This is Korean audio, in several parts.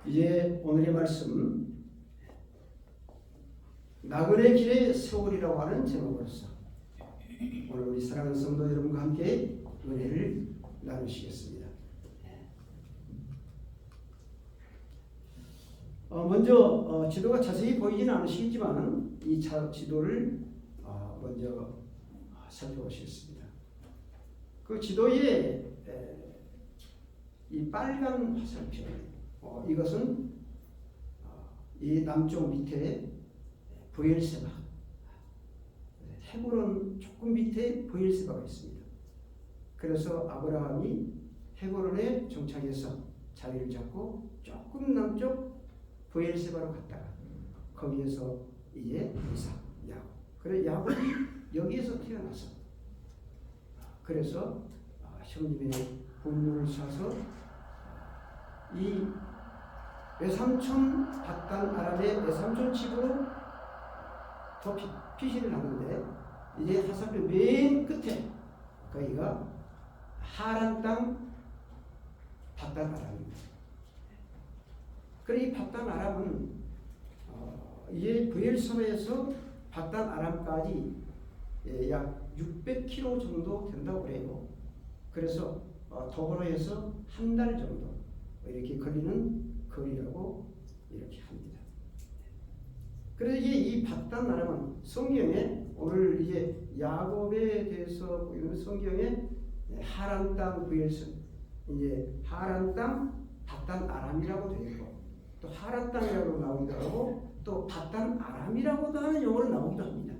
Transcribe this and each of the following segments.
이제 오늘의 말씀 나그네 길의 세월이라고 하는 제목으로서 오늘 우리 사랑하는 성도 여러분과 함께 은혜를 나누시겠습니다. 먼저 지도가 자세히 보이지는 않으시겠지만 이 지도를 먼저 살펴보시겠습니다. 그 지도에 이 빨간 화살표 이것은 이 남쪽 밑에 브엘세바, 헤브론 조금 밑에 브엘세바가 있습니다. 그래서 아브라함이 헤브론에 정착해서 자리를 잡고 조금 남쪽 브엘세바로 갔다가 거기에서 이제 이삭, 야곱. 그래 야곱이 여기에서 태어나서 그래서 형님의 분노를 사서 이 외삼촌 밧단 아람의 외삼촌 집으로 더 피신을 하는데 이제 화살표 맨 끝에 거기가 하란 땅 밧단 아람입니다. 그래 이 밧단 아람은 이제 브엘세바에서 밧단 아람까지 약 600km 정도 된다고 그래요. 그래서 도보로 해서 한 달 정도 이렇게 걸리는 거리라고 이렇게 합니다. 그래서 이제 이 밧단 아람은 성경에 오늘 이제 야곱에 대해서 보이는 성경에 하란 땅 브엘세바 이제 하란 땅 밧단 아람이라고 되어 있고 또 하란 땅이라고 나오기도 하고 또 밧단 아람이라고도 하는 용어로 나오기도 합니다.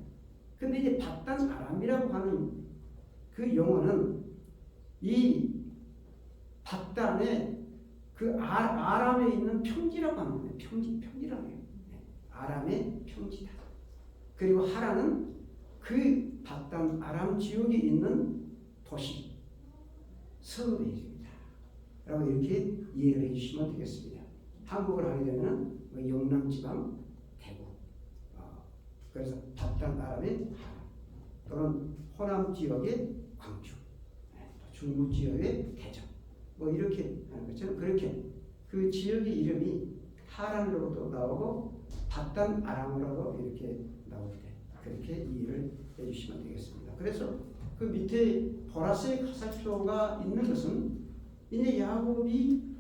근데 이제 밧단 아람이라고 하는 그 용어는 이 밧단의 그 아람에 있는 평지라고 하는 거예요. 평지라고 해요. 아람의 평지다. 그리고 하란은 그 밧단 아람 지역에 있는 도시, 서울입니다. 라고 이렇게 이해를 해주시면 되겠습니다. 한국을 하게 되면 영남지방 대구, 그래서 밧단 아람의 하란, 또는 호남 지역의 광주, 중부 지역의 대전, 이렇게 하는 것처럼 그렇게 그 지역의 이름이 하란으로도 나오고 밧단 아람으로도 이렇게 나올 때 그렇게 이해를 해주시면 되겠습니다. 그래서 그 밑에 보라색 화살표가 있는 것은 이제 야곱이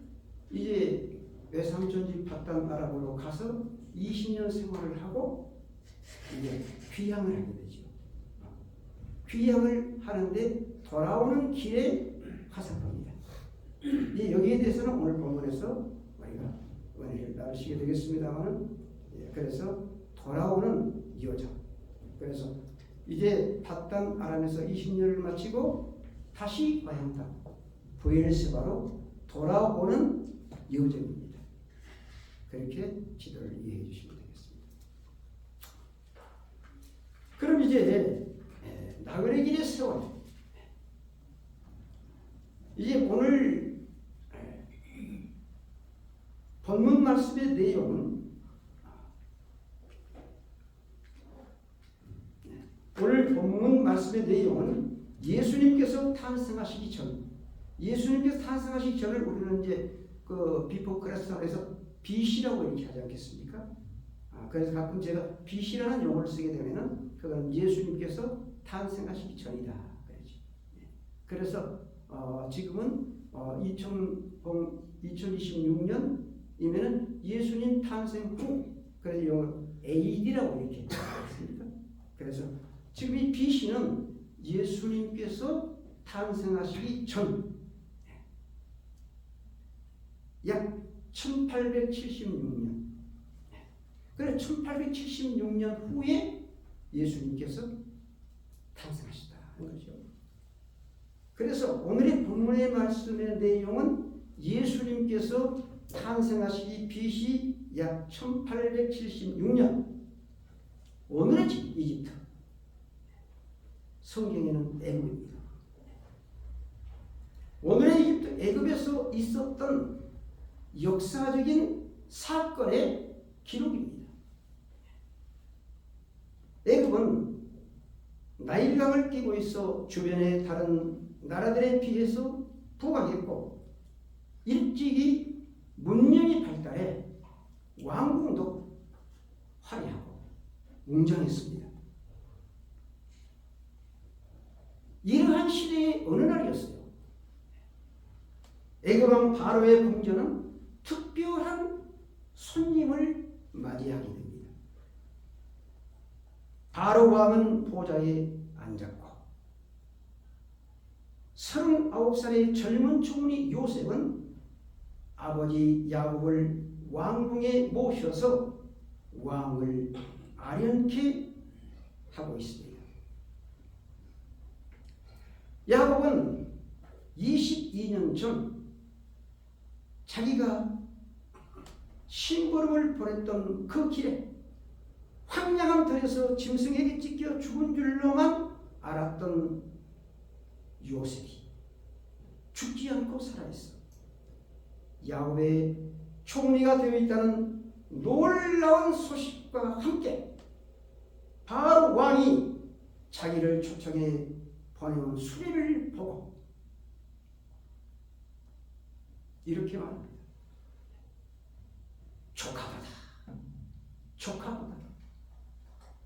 이제 외삼촌집 밧단 아람으로 가서 20년 생활을 하고 이제 귀향을 하게 되죠. 귀향을 하는데 돌아오는 길에 화살표입니다. 여기에 대해서는 오늘 본문에서 우리가 은혜를 나누시게 되겠습니다만은 그래서 돌아오는 여정. 그래서 이제 밧단 아람에서 20년을 마치고 다시 고향 땅 브엘세바로 돌아오는 여정입니다. 그렇게 지도를 이해해 주시면 되겠습니다. 그럼 이제 나그네 길의 세월. 이제 오늘 본문 말씀의 내용은 오늘 본문 말씀의 내용은 예수님께서 탄생하시기 전, 예수님께서 탄생하시기 전을 우리는 이제 그 비포 크리스트에서 BC라고 이렇게 하지 않겠습니까? 그래서 가끔 제가 BC라는 용어를 쓰게 되면은 그건 예수님께서 탄생하시기 전이다. 그래서 지금은 2026년이면은 예수님 탄생 후, 그래서 영어로 AD라고 이렇게 했습니다. 그래서 지금 이 BC는 예수님께서 탄생하시기 전, 약 1876년. 그래 1876년 후에 예수님께서 탄생하셨다는 거죠. 그래서 오늘의 본문의 말씀의 내용은 예수님께서 탄생하시기 BC 약 1876년 오늘의 이집트, 성경에는 애굽입니다. 오늘의 이집트 애굽에서 있었던 역사적인 사건의 기록입니다. 애굽은 나일강을 끼고 있어 주변의 다른 나라들에 비해서 부강했고 일찍이 문명이 발달해 왕궁도 화려하고 웅장했습니다. 이러한 시대의 어느 날이었어요. 애굽왕 바로의 궁전은 특별한 손님을 맞이하게 됩니다. 바로 왕은 보좌에 앉았고 39살의 젊은 총리 요셉은 아버지 야곱을 왕궁에 모셔서 왕을 아련케 하고 있습니다. 야곱은 22년 전 자기가 심부름을 보냈던 그 길에 황량한 들에서 짐승에게 찢겨 죽은 줄로만 알았던 요셉이 죽지 않고 살아있어 야곱의 총리가 되어 있다는 놀라운 소식과 함께 바로 왕이 자기를 초청해 보내온 수레를 보고 이렇게 말합니다. 조카보다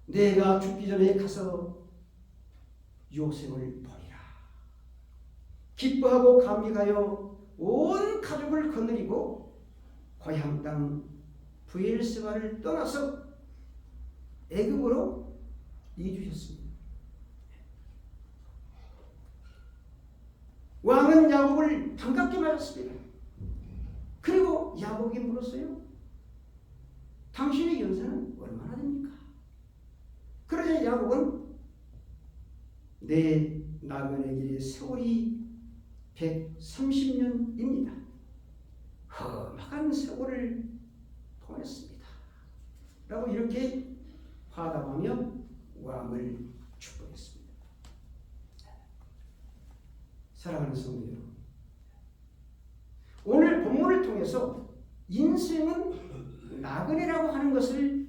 내가 죽기 전에 가서 요셉을 보리라. 기뻐하고 감격하여 온 가족을 거느리고 고향 땅 브엘세바를 떠나서 애굽으로 이주했습니다. 왕은 야곱을 반갑게 맞았습니다. 그리고 야곱이 물었어요. 당신의 연세는 얼마나 됩니까? 그러자 야곱은 내 나그네 길의 세월이 130년입니다. 험악한 세월을 보냈습니다. 라고 이렇게 화답하며 왕을 축복했습니다. 사랑하는 성도 여러분, 오늘 본문을 통해서 인생은 나그네라고 하는 것을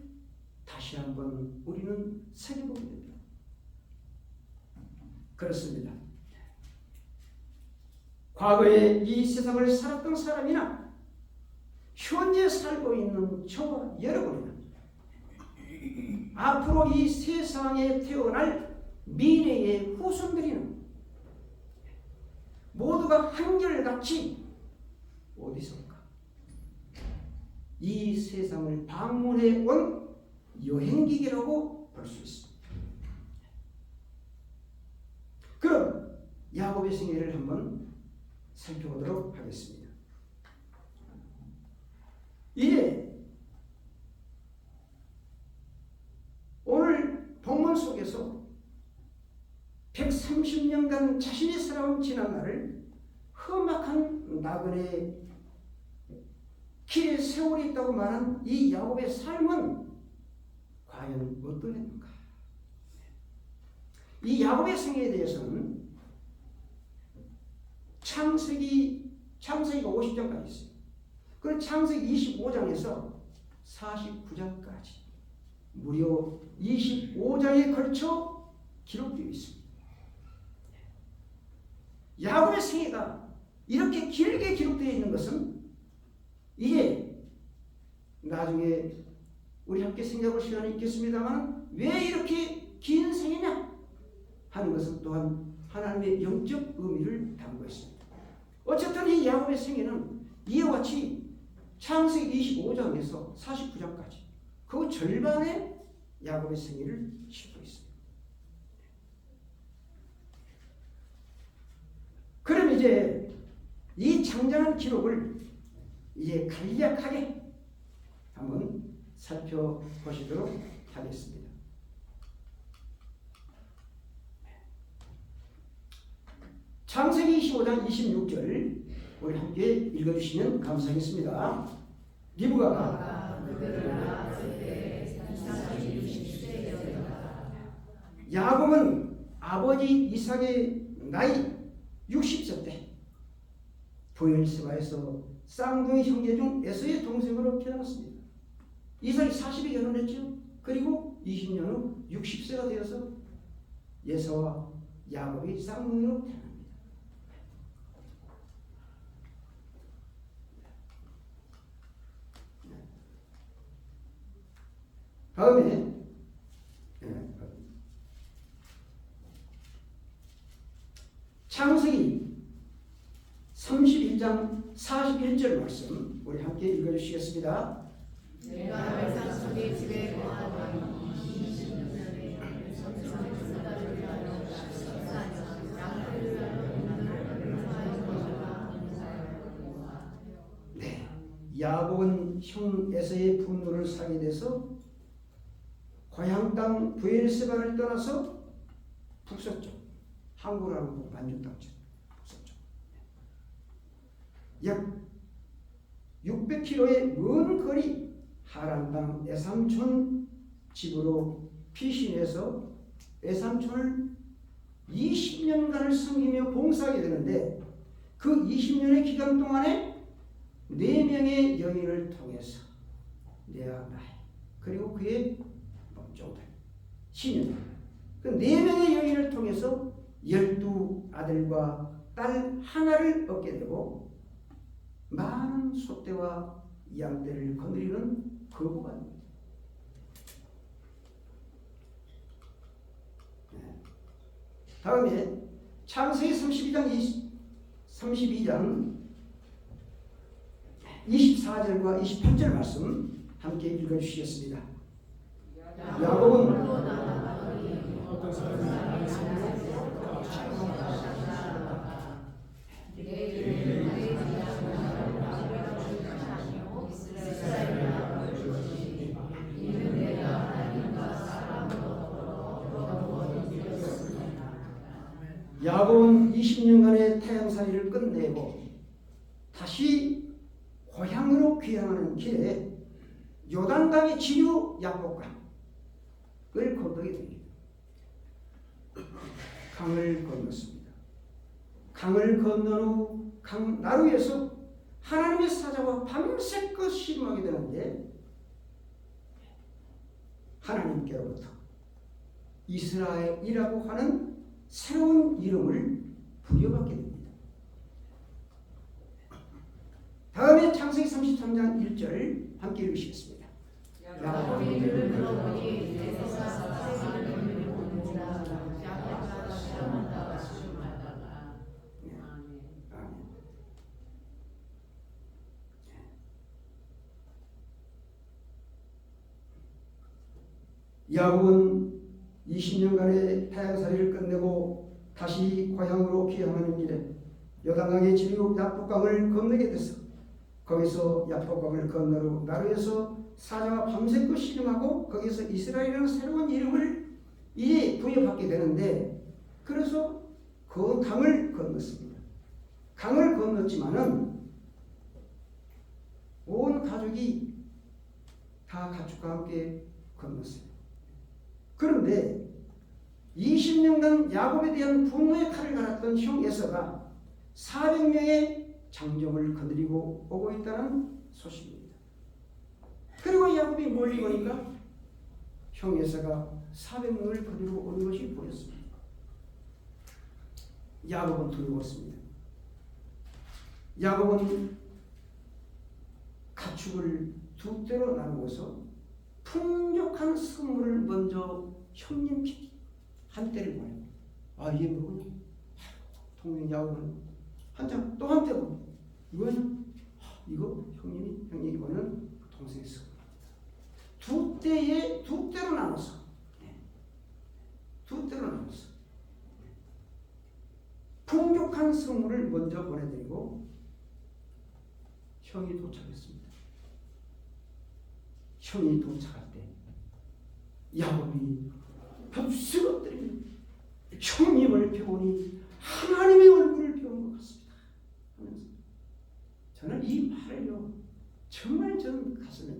다시 한번 우리는 새겨보게 됩니다. 그렇습니다. 과거에 이 세상을 살았던 사람이나 현재 살고 있는 저와 여러분은 앞으로 이 세상에 태어날 미래의 후손들이는 모두가 한결같이 어디선가 이 세상을 방문해 온 여행객이라고 볼 수 있습니다. 그럼 야곱의 생애를 한번 살펴보도록 하겠습니다. 이제 오늘 본문 속에서 130년간 자신이 살아온 지난날을 험악한 나그네 길에 세월이 있다고 말한 이 야곱의 삶은 과연 어떠했는가? 이 야곱의 생애에 대해서는 창세기가 50장까지 있어요. 그리고 창세기 25장에서 49장까지 무려 25장에 걸쳐 기록되어 있습니다. 야곱의 생애가 이렇게 길게 기록되어 있는 것은 이게 나중에 우리 함께 생각할 시간이 있겠습니다만 왜 이렇게 긴 생애냐 하는 것은 또한 하나님의 영적 의미를 담고 있습니다. 어쨌든 이 야곱의 생애는 이와 같이 창세기 25장에서 49장까지 그 절반의 야곱의 생애를 싣고 있습니다. 그럼 이제 이 장장한 기록을 이제 간략하게 한번 살펴보시도록 하겠습니다. 창세기 25장 26절 우리 함께 읽어주시면 감사하겠습니다. 리브가가 야곱은 아버지 이삭의 나이 60세 때 브엘세바에서 쌍둥이 형제 중 에서의 동생으로 태어났습니다. 이삭이 40에 결혼했죠. 그리고 20년 후 60세가 되어서 에서와 야곱이 쌍둥이로 태어납니다. 다음에 창세기 31장 41절 말씀 우리 함께 읽어주시겠습니다. 내가 외삼촌의 집에 거하더니 20년에 네, 야곱은 형 에서의 분노를 사게 돼서 고향 땅 브엘세바를 떠나서 북서쪽, 한국으로 하면 만주 땅쪽 북서쪽 약 600km의 먼 거리 하란 땅 에삼촌 집으로 피신해서 에삼촌을 20년간을 섬기며 봉사하게 되는데 그 20년의 기간 동안에 4명의 여인을 통해서 레아, 라헬 그리고 그의 몸종들 시녀 그 4명의 여인을 통해서 12아들과 딸 하나를 얻게 되고 많은 소떼와 양떼를 거느리는 거부가 됩니다. 다음에 창세기 32장 24절과 28절 말씀 함께 읽어주시겠습니다. 야곱은 야곱은 20년간의 타향살이를 끝내고 다시 고향으로 귀향하는 길에 요단강의 지류 야복강을 건너게 됩니다. 강을 건넜습니다. 강을 건넌 후 강 나루에서 하나님의 사자와 밤새껏 씨름하게 되는데 하나님께로부터 이스라엘이라고 하는 새로운 이름을 부여받게 됩니다. 다음에 창세기 33장 1절 함께 읽으시겠습니다. 야곱이 들을 들어보니 에서가 사색을 보는지라 야곱과 시험한다가 시험하다가 야곱은 20년간의 타향살이를 끝내고 다시 고향으로 귀향하는 길에 요단강의 지류 야복강을 건너게 됐어. 거기서 야복강을 건너 후 나루에서 사자와 밤새껏 씨름하고 거기서 이스라엘이라는 새로운 이름을 이제 부여받게 되는데 그래서 그 강을 건넜습니다. 강을 건넜지만은 온 가족이 다 가축과 함께 건넜어요. 그런데 20년간 야곱에 대한 분노의 칼을 갈았던 형 에서가 400명의 장정을 거느리고 오고 있다는 소식입니다. 그리고 야곱이 멀리 오니까 형 에서가 400명을 거느리고 오는 것이 보였습니다. 야곱은 두려웠습니다. 야곱은 가축을 2대로 나누어서 풍족한 선물을 먼저 형님께 한 대를 보내고 이게 뭐냐? 동생 야곱은 한 장 또 한 대 보내. 이거는 이거 형님이 보내는 동생의 선물입니다. 2대로 나눠서 2대로 나눠서 풍족한 선물을 먼저 보내드리고 형이 도착했습니다. 형이 도착할 때 야곱이 덥석 엎드리며 형님을 배우니 하나님의 얼굴을 배운 것 같습니다 하면서 저는 이 말을요 정말 저는 가슴에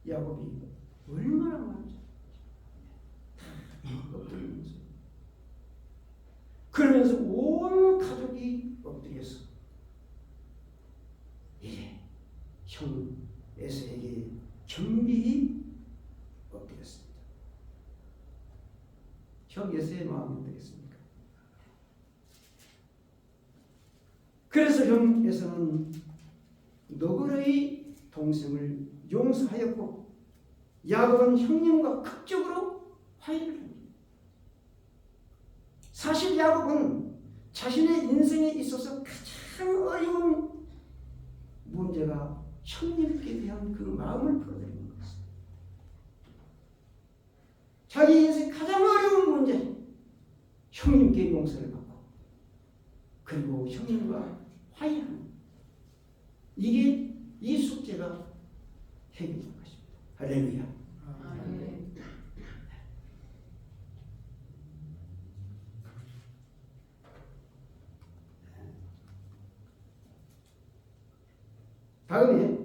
야곱이 얼마나 많은지 엎드리면서 그러면서 온 가족이 엎드려서 이제 형 에서에게 경비히 엎드렸습니다. 형 에서의 마음이 어떻겠습니까? 그래서 형 에서는 너그러이 동생을 용서하였고 야곱은 형님과 극적으로 화해를 합니다. 사실 야곱은 자신의 인생에 있어서 가장 어려운 문제가 형님께 대한 그 마음을 풀어드리는 것입니다. 자기 인생 가장 어려운 문제, 형님께 용서를 받고 그리고 형님과 화해하는, 이게 이 숙제가 해결된 것입니다. 할렐루야. 아멘. 다음에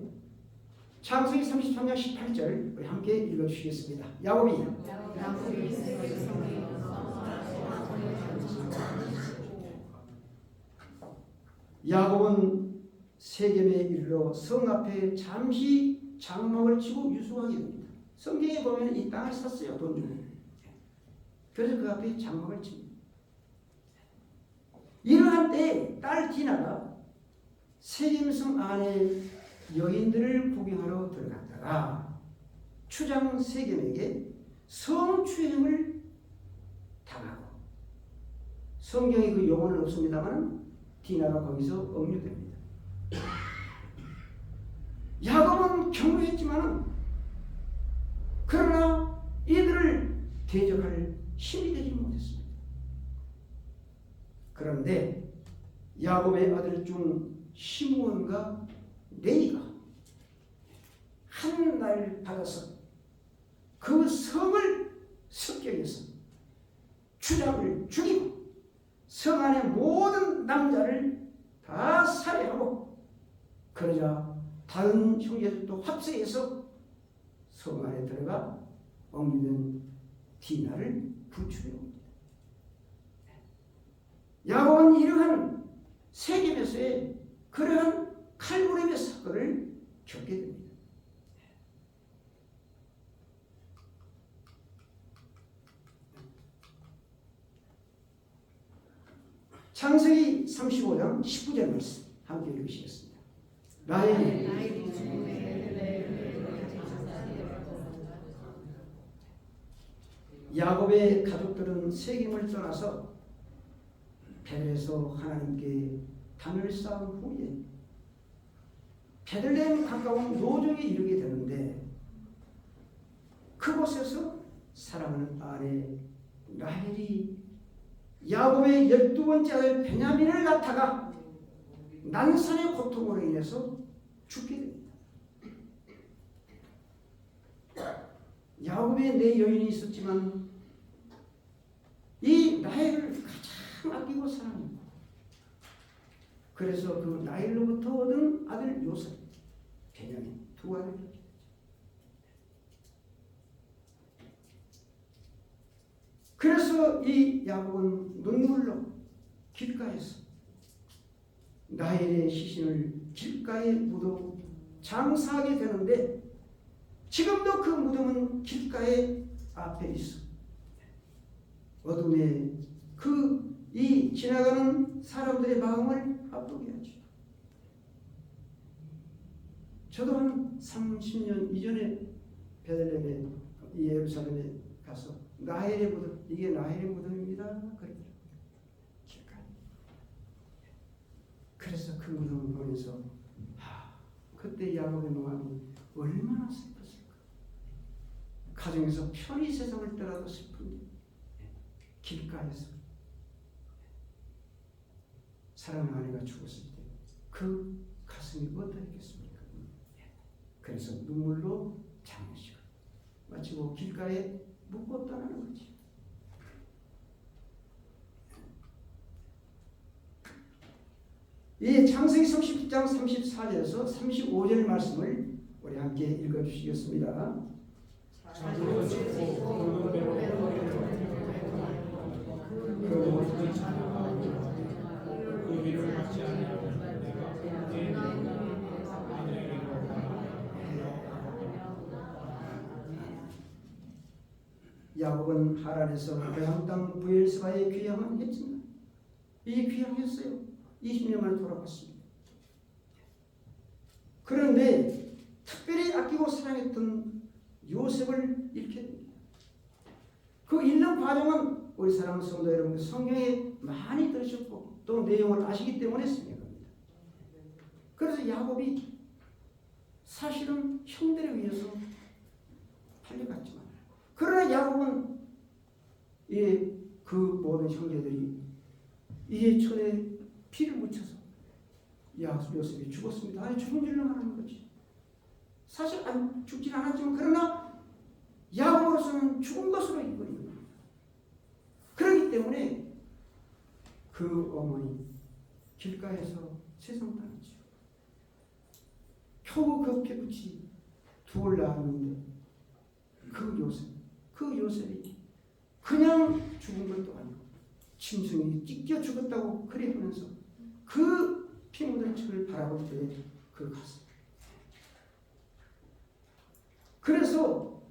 창세기 33장 18절 우리 함께 읽어주시겠습니다. 야곱이 야곱이 세겜 성에 야곱은 세겜에 이르러 성 앞에 잠시 장막을 치고 유숙하게 됩니다. 성경에 보면 이 땅을 샀어요, 돈 주고. 그래서 그 앞에 장막을 칩니다. 이러한 때에 딸 디나가 세겜성 안에 여인들을 구경하러 들어갔다가 추장 세겜에게 성추행을 당하고, 성경에 그 용어는 없습니다만 디나가 거기서 억류됩니다. 야곱은 경고했지만 그러나 이들을 대적할 힘이 되지 못했습니다. 그런데 야곱의 아들 중 시므온과 레이가 한 날 받아서 그 성을 습격해서 추장을 죽이고 성 안의 모든 남자를 다 살해하고, 그러자 다른 형제들도 합세해서 성 안에 들어가 억류된 디나를 구출해 옵니다. 야곱은 이러한 세겜에서의 그러한 칼부림의 사건을 겪게 됩니다. 창세기 35장 19절 말씀 함께 읽으시겠습니다. 라헬이 야곱의 가족들은 세겜을 떠나서 베델에서 하나님께 단을 쌓은 후에 베들레헴 가까운 노정에 이르게 되는데, 그곳에서 사랑하는 아내 라헬이 야곱의 12번째 아들 베냐민을 낳다가 난산의 고통으로 인해서 죽게 됩니다. 야곱의 네 여인이 있었지만 이 라헬을 가장 아끼고 사랑했고, 그래서 그 라헬로부터 얻은 아들 요셉, 베냐민 두 아들을 낳게 되죠. 그래서 이 야곱은 눈물로 길가에서 라헬의 시신을 길가에 묻어 장사하게 되는데, 지금도 그 무덤은 길가에 앞에 있어 어둠에 이 지나가는 사람들의 마음을 아프게 하죠. 저도 한 30년 이전에 베들레헴에 예루살렘에 가서 라헬의 무덤, 이게 라헬의 무덤입니다 그러더라고요. 길가에. 그래서 그 무덤을 보면서 그때 야곱의 마음이 얼마나 슬펐을까. 가정에서 편히 세상을 떠나도 슬픈데 길가에서 사랑하는 아내가 죽었을 때 그 가슴이 어떠했겠습니까? 그래서 눈물로 장례식을 마치고 길가에 묻고 떠나는 거지. 이 창세기 30장 34절에서 35절 말씀을 우리 함께 읽어주시겠습니다. 야곱은 하란에서 고향 땅 브엘스바에 귀향은 했지만 이 귀향했어요. 20년 만에 돌아왔습니다. 그런데 특별히 아끼고 사랑했던 요셉을 잃게 됩니다. 그 잃는 과정은 우리 사랑하는 성도 여러분 성경에 많이 들으셨고 또 내용을 아시기 때문에 생각합니다. 그래서 야곱이 사실은 형들에 의해서 팔려갔지만 그러나 야곱은 그 모든 형제들이 이에 손에 피를 묻혀서 요셉이 죽었습니다. 아니 죽은 줄로 말하는 거지. 사실 죽진 않았지만 그러나 야곱으로서는 죽은 것으로 이거예요. 그렇기 때문에 그 어머니 길가에서 세상 떠났죠. 겨우 그 폐붙이 두을 낳았는데 그 요셉이 그냥 죽은 것도 아니고 짐승이 찢겨 죽었다고 그래 하면서 그 피 묻은 책을 바라볼 때 그 가슴. 그래서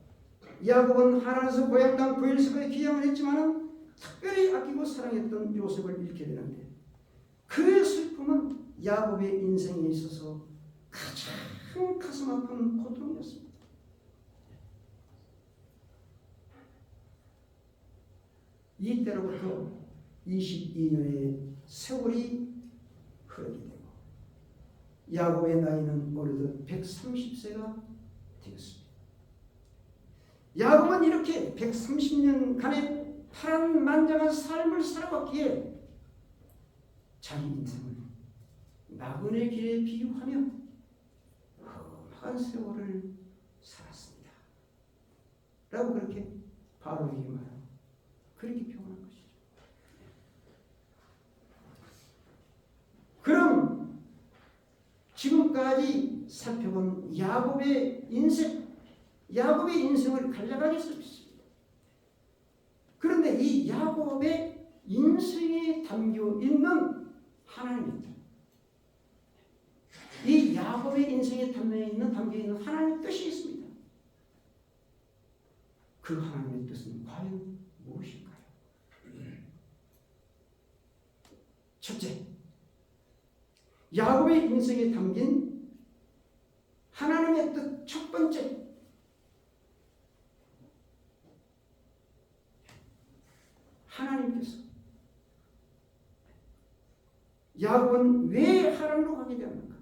야곱은 하란에서 고향 땅 브엘세바에 귀향을 했지만은 특별히 아끼고 사랑했던 요셉을 잃게 되는데 그 슬픔은 야곱의 인생에 있어서 가장 가슴 아픈 고통이었습니다. 이때로부터 22년의 세월이 흐르게 되고 야곱의 나이는 어느덧 130세가 되었습니다. 야곱은 이렇게 130년간의 파란만장한 삶을 살아왔기에 자기 인생을 나그네 길에 비유하며 험한 세월을 살았습니다. 라고 그렇게 바로에게 말하고 그렇게 표현한 것이죠. 그럼 지금까지 살펴본 야곱의 인생을 간략하겠습니다. 그런데 이 야곱의 인생에 담겨 있는 하나님의 뜻, 이 야곱의 인생에 담겨 있는 하나님의 뜻이 있습니다. 그 하나님의 뜻은 과연 무엇일까요? 첫째, 야곱의 인생에 담긴 하나님의 뜻 첫 번째, 하나님께서 야곱은 왜 하란으로 가게 되었는가?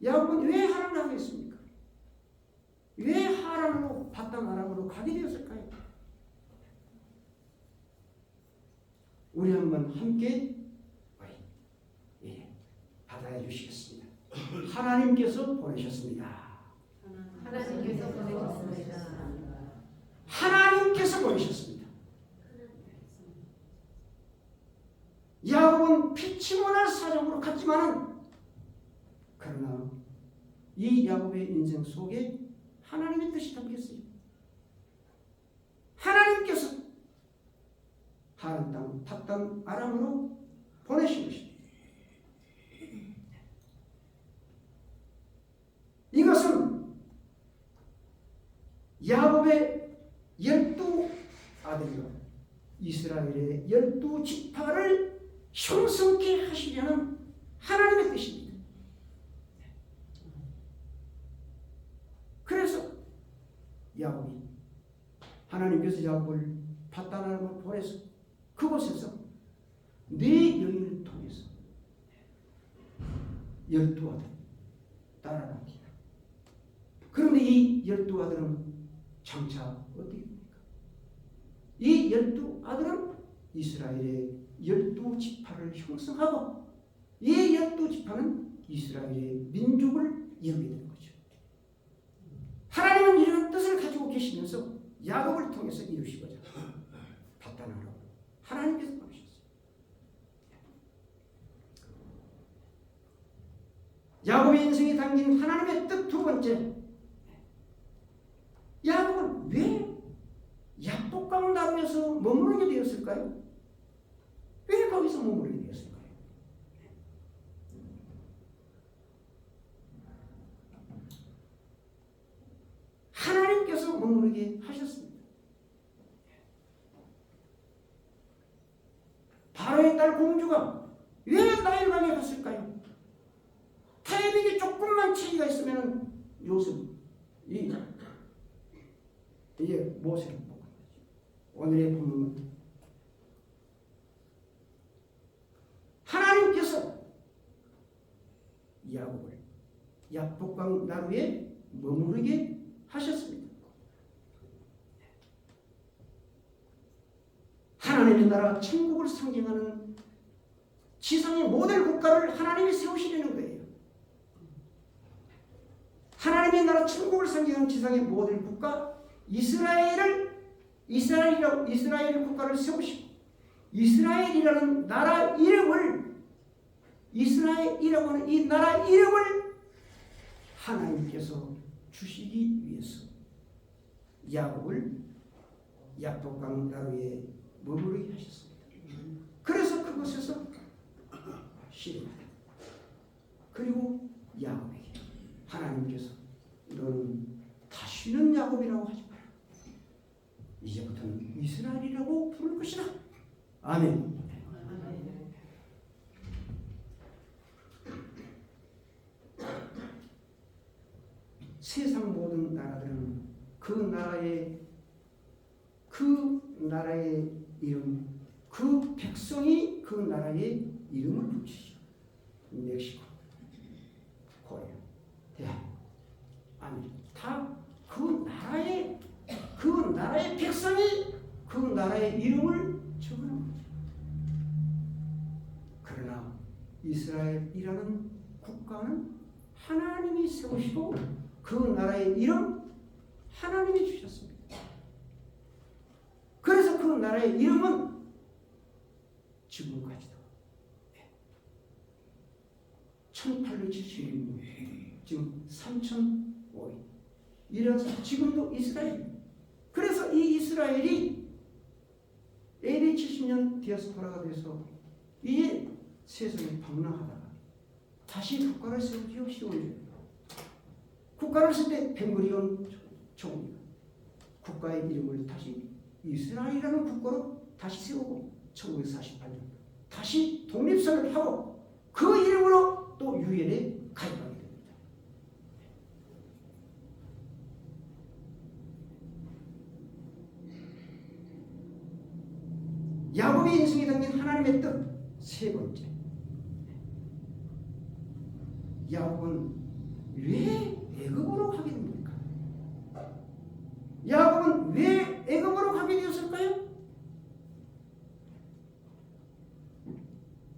야곱은 왜 하란을 하겠습니까? 왜 하란으로 바단 아람으로 가게 되었을까요? 우리 한번 함께 받아야 주시겠습니다. 하나님께서 보내셨습니다. 하나님께서 보내셨습니다. 하나님께서 보내셨습니다. 야곱은 피치 못할 사정으로 갔지만은 그러나 이 야곱의 인생 속에 하나님의 뜻이 담겼어요. 하나님께서 하란 땅 팟단 아람으로 보내신 것입니다. 이것은 야곱의 12 아들과 이스라엘의 12지파를 형성케 하시려는 하나님의 뜻입니다. 그래서 야곱이 하나님께서 야곱을 팟단 아람으로 보내서 그곳에서 네 여인을 통해서 12아들 따라갑니다. 그런데 이 12아들은 장차 어떻게 됩니까? 이 12아들은 이스라엘의 12지파를 형성하고 이 12지파는 이스라엘의 민족을 이루게 되는 거죠. 하나님은 이런 뜻을 가지고 계시면서 야곱을 통해서 이루시고자 팟단 아람 하나님께서 보내셨어요. 야곱의 인생에 담긴 하나님의 뜻 두 번째, 야곱은 왜 야복강 나루에서 머무르게 되었을까요? 왜 거기서 머무르게 되었을까요? 하나님께서 머무르게 하셨습니다. 바로의 딸 공주가 왜 나일강에 갔을까요? 타이밍이 조금만 차이가 있으면 요셉 이게 모세를 뽑은 거죠. 오늘의 본문은 하나님께서 야곱을 야복강 나루에 머무르게 하셨습니다. 하나님의 나라 천국을 상징하는 지상의 모든 국가를 하나님이 세우시려는 거예요. 하나님의 나라 천국을 상징하는 지상의 모든 국가 이스라엘 국가를 세우시고 이스라엘이라는 나라 이름을 이스라엘이라고 하는 이 나라 이름을 하나님께서 주시기 위해서 야곱을 야복강 나루에 머무르게 하셨습니다. 그래서 그곳에서 시름하다. 그리고 야곱에게 하나님께서 너는 다시는 야곱이라고 하지 마라. 이제부터는 이스라엘이라고 부를 것이다. 아멘. 세상 모든 나라들은 그 나라의 이름, 그 백성이 그 나라의 이름을 붙이죠. 멕시코, 코리아, 대한민국, 아메리카 다 그 나라의 백성이 그 나라의 이름을 적어놓은 거죠. 그러나 이스라엘이라는 국가는 하나님이 세우시고 그 나라의 이름 하나님이 주셨습니다. 그래서 그 나라의 이름은 지금까지도 1871년 지금 3005년 이래서 지금도 이스라엘. 그래서 이 이스라엘이 AD 70년 디아스포라가 돼서 이제 세상에 방랑하다가 다시 국가를 세우기로 시원해요. 국가를 쓸 때 벤구리온 총리가 국가의 이름을 다시 이스라엘이라는 국가로 다시 세우고 1948년 다시 독립선을 하고 그 이름으로 또 유엔에 가입하게 됩니다. 야곱의 인생에 담긴 하나님의 뜻 세 번째. 야곱은 왜 애굽으로 가게 됩니까? 야곱은 왜 애굽으로 가게 되었을까요?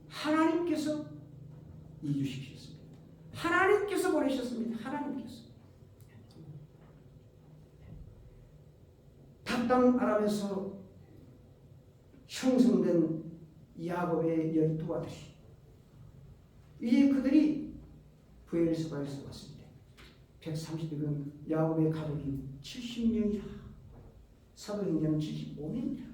하나님께서 이주시키셨습니다. 하나님께서 보내셨습니다. 하나님께서. 답당 아람에서 형성된 야곱의 12아들이 이제 그들이 부엘세바에서 왔습니다. 130명은 야곱의 가족이 70명이라 사도행전은 75명이라.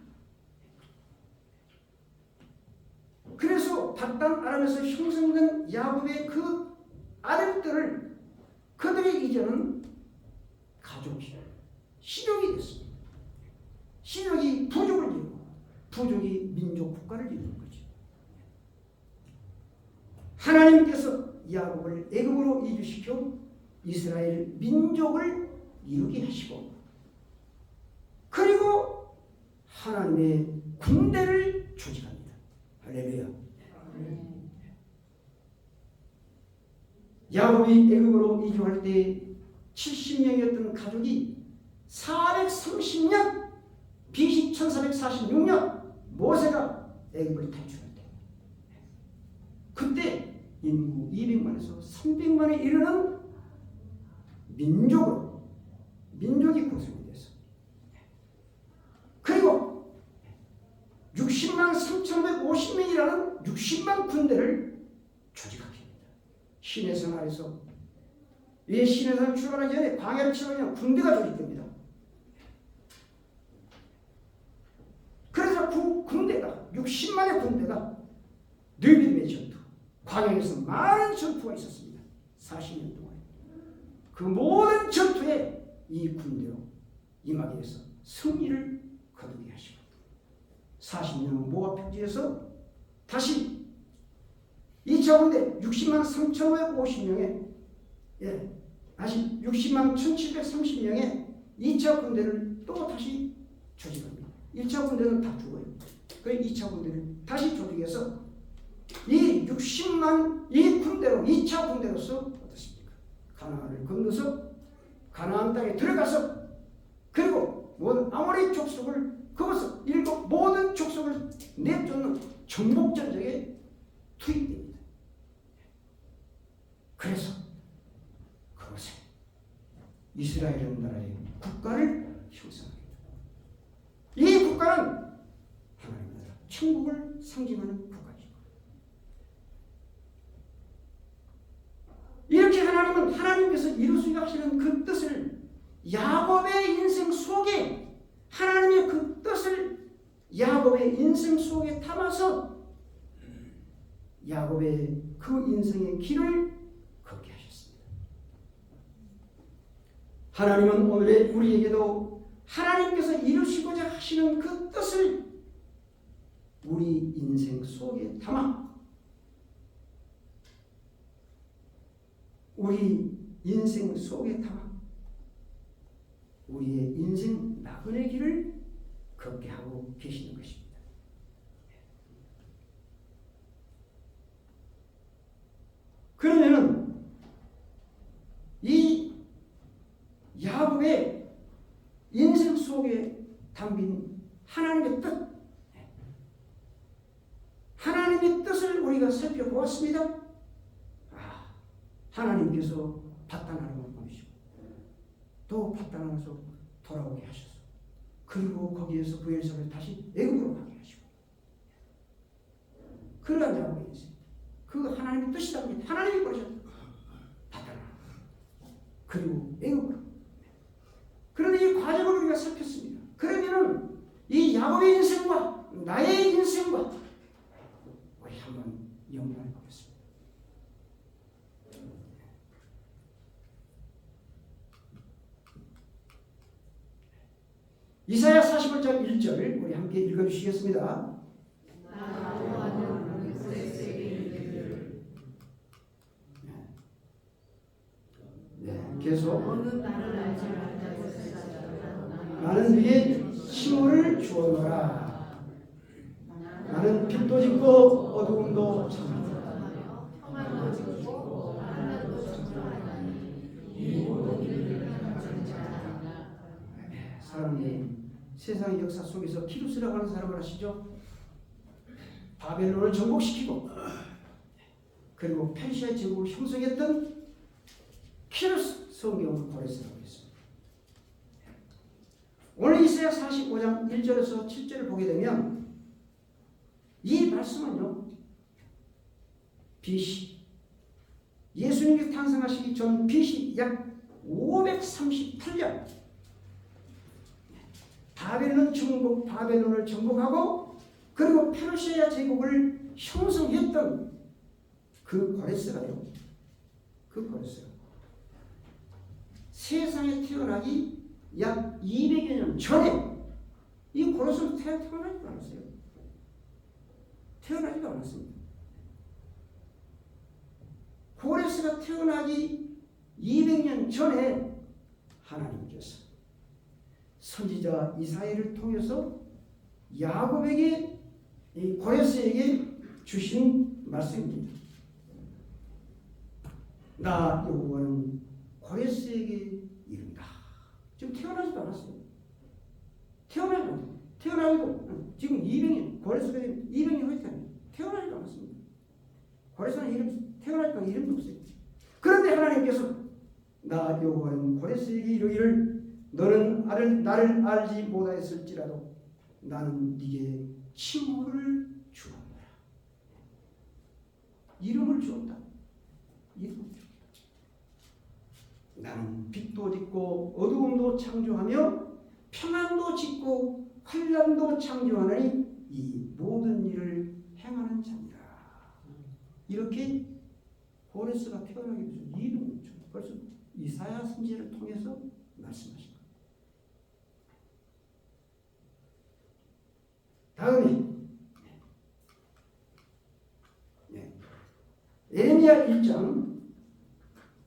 그래서 답당 아람에서 형성된 야곱의 그 아들들을 그들의 이제는 가족이 시족이 됐습니다. 시족이 부족을 이루고 부족이 민족 국가를 이루는 거죠. 하나님께서 야곱을 애굽으로 이주시켜 이스라엘 민족을 이루게 하시고 그리고 하나님의 군대를 조직합니다. 할렐루야. 야곱이 애굽으로 이주할 때 70명이었던 가족이 430년 BC 1446년 모세가 애굽을 탈출할 때 그때 인구 200만에서 300만에 이르는 민족이 구성이 됐어. 그리고 60만 3,150명이라는 60만 군대를 조직하게 됩니다. 시내산 아래서 이 시내산 출발하기 전에 광야를 치러면 군대가 조직됩니다. 그래서 그 군대가 60만의 군대가 느비드의 전투, 광야에서 많은 전투가 있었습니다. 40년 동안. 그 모든 전투에 이 군대로 임하게 해서 승리를 거두게 하시고 40년 후 모압 평지에서 다시 2차 군대 60만 3,550명의 다시 60만 1730명의 2차 군대를 또 다시 조직합니다. 1차 군대는 다 죽어요. 그 2차 군대를 다시 조직해서 이 60만 이 군대로 2차 군대로서 어떻습니까? 가나안을 건너서 가나안 땅에 들어가서 그리고 모든 아모리 족속을 그것을 모든 족속을 내쫓는 정복전쟁에 투입됩니다. 그래서 그것에 이스라엘이라는 나라의 국가를 형성합니다. 이 국가는 하나님 나라 천국을 상징하는 국가이죠. 이렇게 하나님께서 이루시려 하시는 그 뜻을 야곱의 인생 속에 하나님의 그 뜻을 야곱의 인생 속에 담아서 야곱의 그 인생의 길을 걷게 하셨습니다. 하나님은 오늘의 우리에게도 하나님께서 이루시고자 하시는 그 뜻을 우리 인생 속에 담아 우리 인생 속에 담아 우리의 인생 나그네 길을 걷게 하고 계시는 것입니다. 그러면은 이 야곱의 인생 속에 담긴 하나님의 뜻, 하나님의 뜻을 우리가 살펴보았습니다. 하나님께서 바다나라를 보내시고 또 바다나라에서 돌아오게 하셔서 그리고 거기에서 부엘사를 다시 애굽으로 가게 하시고 그러한 야곱의 인생 그 하나님의 뜻이다. 하나님이 보내셨다. 바다나라 그리고 애굽으로. 그런데 이 과정을 우리가 살폈습니다. 그러면은 이 야곱의 인생과 나의 인생과 우리 한번 연관해 보겠습니다. 이사야 41장 1절 우리 함께 읽어주시겠습니다. 계속 나는 네게 칭호를 주었노라. 나는 빛도 짓고 어두움도 참았노라. 사람들이 세상의 역사 속에서 키루스라고 하는 사람을 아시죠? 바벨론을 정복시키고 그리고 페르시아의 제국을 형성했던 키루스 성경을 고레스라고 했습니다. 오늘 이사야 45장 1절에서 7절을 보게 되면 이 말씀은요, BC 예수님이 탄생하시기 전 BC 약 538년 바벨론을 정복하고 그리고 페르시아 제국을 형성했던 그 고레스가요. 그 고레스가 세상에 태어나기 약 200여 년 전에 이 고레스는 태어나지도 않았어요. 태어나지도 않았습니다. 고레스가 태어나기 200년 전에 하나님께서 선지자 이사야를 통해서 야곱에게 이 고레스에게 주신 말씀입니다. 나 여호와는 고레스에게 이른다. 지금 태어나지도 않았어요. 태어나기도 지금 200년 고레스가 200년 후에 태어나지도 않았습니다. 고레스는 태어나지도 이름도 없어요. 그런데 하나님께서 나 여호와는 고레스에게 이르기를 너는 나를 알지 못하였을지라도 나는 네게 칭호를 주었노라. 이름을 주었다. 이름을 주었다. 나는 빛도 짓고 어두움도 창조하며 평안도 짓고 환난도 창조하나니 이 모든 일을 행하는 자니라. 이렇게 고레스가 태어나기 위해서 이름을 주. 벌써 이사야 선지자를 통해서 말씀하신 겁니다. 다음에 예레미야 1장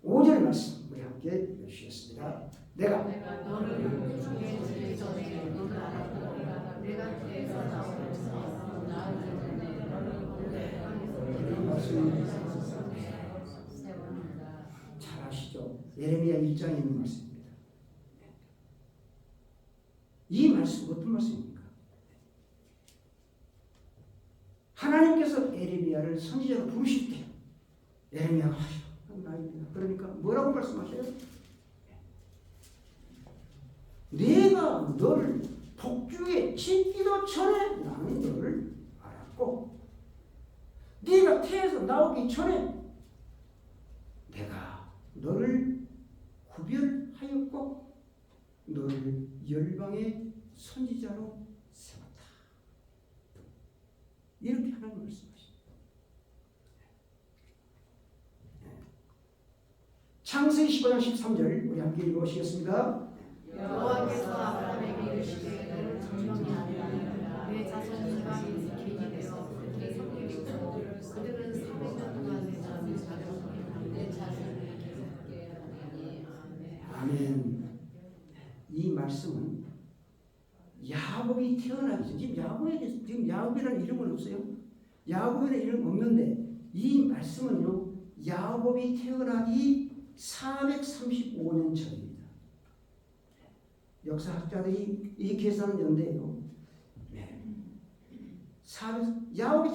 5절 말씀 우리 함께 함께 읽으시겠습니다. 내가 너를 주게 주기 전에 너를 알았고 내가 뒤에서 나오면서 나를 전에 너를 말씀이 잘 아시죠? 예레미야 1장에 있는 말씀입니다. 이 말씀 어떤 말씀입니까? 하나님께서 예레미야를 선지자로 부르실 때 예레미야가 나입니다. 그러니까 뭐라고 말씀하셔요? 내가 너를 복중에 짓기도 전에 나는 너를 알았고 네가 태에서 나오기 전에 내가 너를 구별하였고 너를 열방의 선지자로 세웠다. 이렇게 하나님 말씀하십니다. 창세기 15장 13절 우리 함께 읽어보시겠습니다. 여호와께서 아브라함에게 이르시되 정령이 아니라 내 자손이 이방인에서 계기 되어 그렇게 섞이고 그들은 400년 동안 내 자손을 자녀롭게 내 자손을 계속게 하리니 아멘. 이 말씀은 야곱이 태어나기 전 지금 야곱이라는 이름은 없어요. 야곱이라는 이름 없는데 이 말씀은요 야곱이 태어나기 435년 전입니다. 역사학자들이 이 계산은 연대예요. 네. 야곱이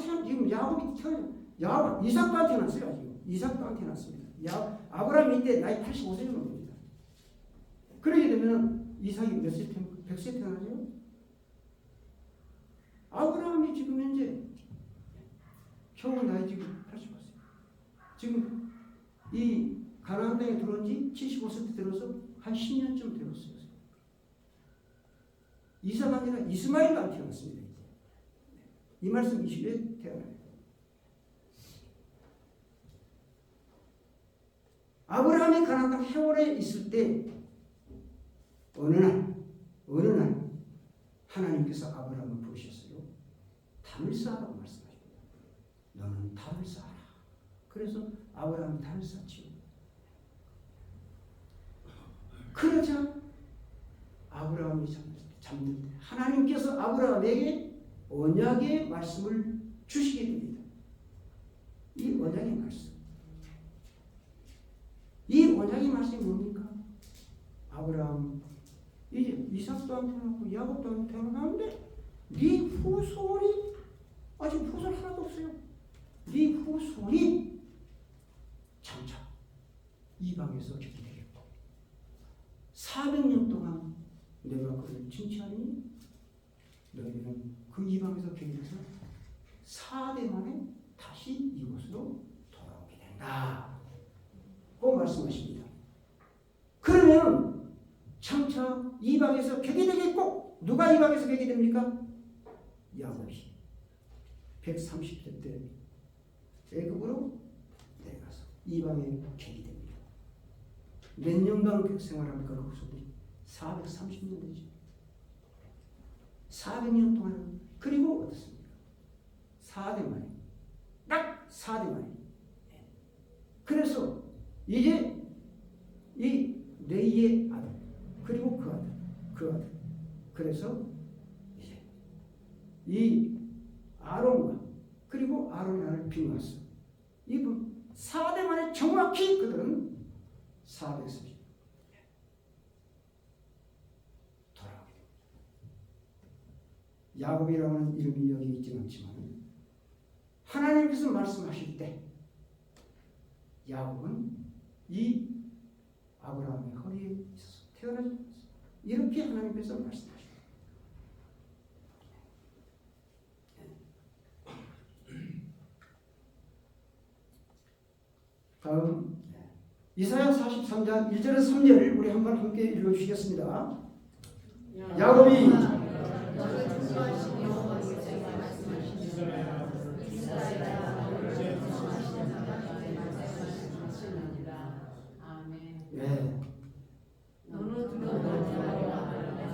이삭도 안 태어났어요. 지금 이삭도 안 태어났습니다. 아브라함이 이때 나이 85세 정도 됩니다. 그러게 되면 이삭이 몇 세 태어나요? 100세 태어나죠? 아브라함이 지금 현재 겨우 나이 지금 85세. 지금 이 가나안 땅에 들어온 지 75세 때 들어서 한 10년쯤 되었어요. 이삭이 아니라 이스마엘도 안 태어났습니다. 이제. 이 말씀 20에 태어나요. 아브라함이 가나안 땅 헤월에 있을 때 어느 날 하나님께서 아브라함을 부르셨어요. 단을 쌓으라고 말씀하십니다. 너는 단을 쌓아라. 그래서 아브라함이 단을 쌓지요. 그러자 아브라함이 잠들 때 하나님께서 아브라함에게 언약의 말씀을 주시게 됩니다. 이 언약의 말씀. 이 언약의 말씀이 뭡니까? 아브라함 이제 이삭도 안 태어났고 야곱도 안 태어났는데 네 후손이 아직 후손 하나도 없어요. 네 후손이 장차 이방에서 죽게 되겠고 400년 동안 내가 그를 칭찬하니 너희는 그 이방에서 계기해서 4대 만에 다시 이곳으로 돌아오게 된다. 고 말씀하십니다. 그러면 장차 이방에서 계기되겠고 누가 이방에서 계기됩니까? 야곱이 130세 때 애굽으로 내려가서 이방에 계기됩니다. 몇 년간 생활합니까? 그 후손이 430년 되죠. 400년 동안 그리고 어떻습니까? 4대 만에 딱 4대 만에 그래서 이제 이 레이의 아들 그리고 그 아들 그래서 이제 이 아론과 그리고 아론의 아들 비누아스 이분 4대 만에 정확히 그들은 430 돌아오게 됩니다. 야곱이라는 이름이 여기 있지는 않지만 하나님께서 말씀하실 때 야곱은 이 아브라함의 허리에 있어서 태어나지 않았어요. 이렇게 하나님께서 말씀하십니다. 다음 이사야 43장 1절에서 3절 우리 한번 함께 읽어주시겠습니다. 야곱이 너를 창조하신 여호와께서 말씀하시니라 이스라엘아 너를 창조하신 말씀하시니라. 아멘. 네. 너는 두려워하지 말라. 내가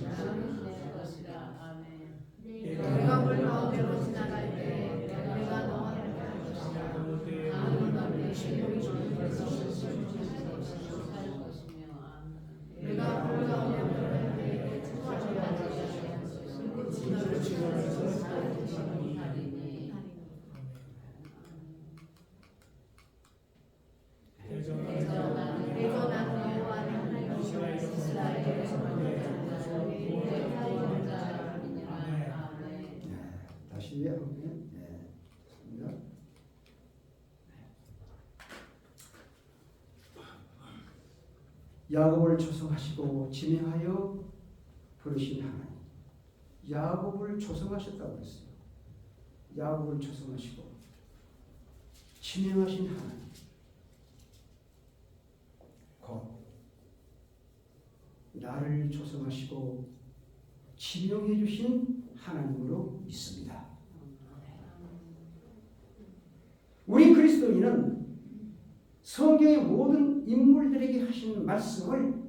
너는 내 것이라. 아멘. 내가 물 가운데로 지나갈 때 내가 너와 함께 할 것이라. 같이 한번 좋습니다. 야곱을 조성하시고 지명하여 부르신 하나님. 야곱을 조성하셨다고 했어요. 야곱을 조성하시고 지명하신 하나님. 곧 나를 조성하시고 지명해 주신 하나님으로 믿습니다. 우리 그리스도인은 성경의 모든 인물들에게 하신 말씀을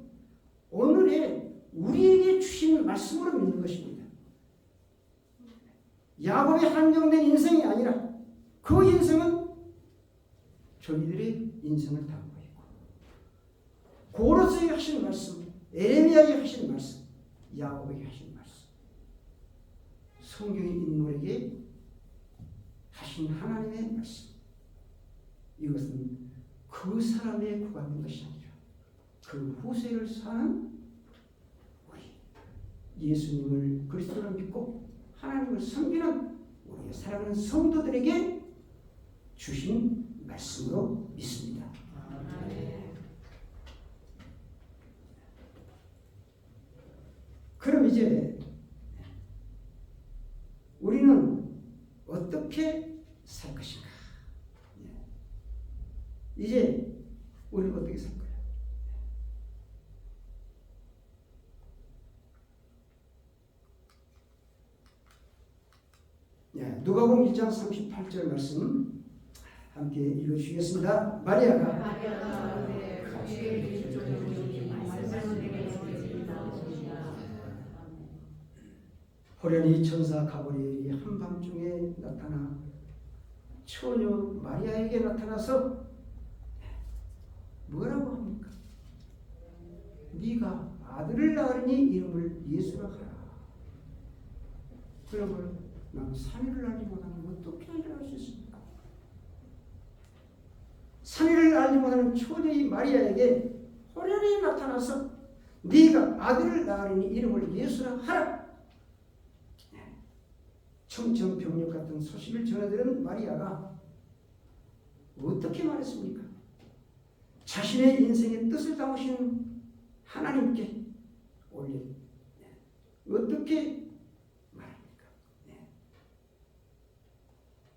오늘의 우리에게 주신 말씀으로 믿는 것입니다. 야곱의 한정된 인생이 아니라 그 인생은 저희들의 인생을 담고 있고 고로스에게 하신 말씀, 에레미야에게 하신 말씀, 야곱에게 하신 말씀, 성경의 인물에게 하신 하나님의 말씀, 이것은 그 사람의 구간인 것이 아니라 그 후세를 사는 우리 예수님을 그리스도를 믿고 하나님을 섬기는 우리의 사랑하는 성도들에게 주신 말씀으로 믿습니다. 그럼 이제 우리는 어떻게 살 것인가? 이제 우리는 어떻게 살 거야? 누가복음 1장 38절 말씀 함께 읽어주시겠습니다. 마리아가 호련히 천사 가브리엘이 한밤중에 나타나 처녀 마리아에게 나타나서 뭐라고 합니까? 네가 아들을 낳으니 이름을 예수라 하라. 그러면 난 산위를 알지 못하는 어떻게 알수 있습니까? 산위를 알지 못하는 처녀의 마리아에게 호련히 나타나서 네가 아들을 낳으니 이름을 예수라 하라. 청천벽력 같은 소식을 전해들은 마리아가 어떻게 말했습니까? 자신의 인생의 뜻을 담으신 하나님께 올려 어떻게 말합니까?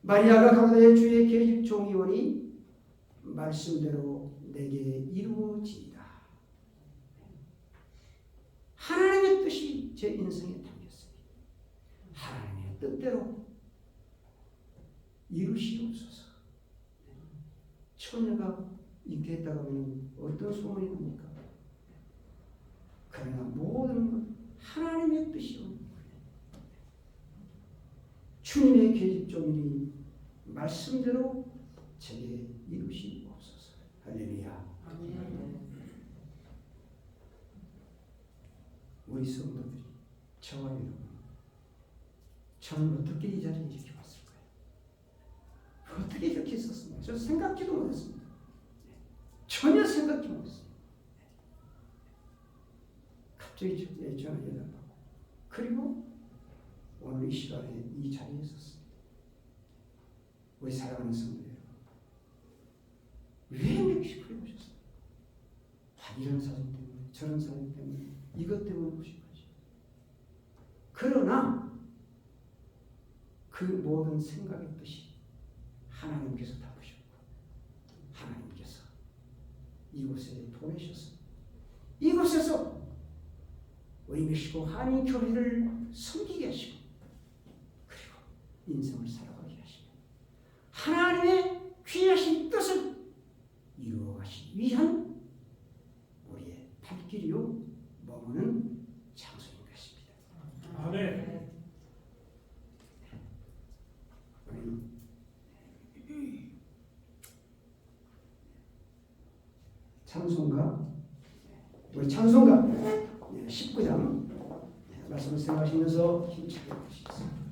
마리아가 가로되 주의 계집 종이오니 말씀대로 내게 이루어지이다. 하나님의 뜻이 제 인생에 담겼습니다. 하나님의 뜻대로 이루시옵소서. 처녀가 잉태했다고 하면 어떤 소문이 납니까? 그러나 모든 것 하나님의 뜻이요. 주님의 계집종이니 말씀대로 제게 이루시옵소서. 할렐루야. 우리 성도들이 저와 여러분, 저는 어떻게 이 자리에 이렇게 왔을까요? 어떻게 이렇게 있었습니까? 저 생각지도 못했습니다. 전혀 생각지 못했어요. 갑자기 전화 연락받고 그리고 오늘 이 시간에 이 자리에 있었습니다. 우리 사랑하는 성도들, 왜 멕시코에 오셨어요? 이런 사정 때문에, 저런 사정 때문에, 이것 때문에 오신 거지. 그러나 그 모든 생각의 뜻이 하나님께서 담으셨고 하나님께서 이곳에 보내셔서 이곳에서 우리 멕시코 한인교회를 섬기게 하시고 그리고 인생을 살아가게 하시고 하나님의 귀하신 뜻을 이루어가시기 위한 우리의 발길이요 머무는 장소인 것입니다. 아멘. 찬송가, 우리 찬송가 19장 말씀을 생각하시면서 힘차게 보시겠습니다.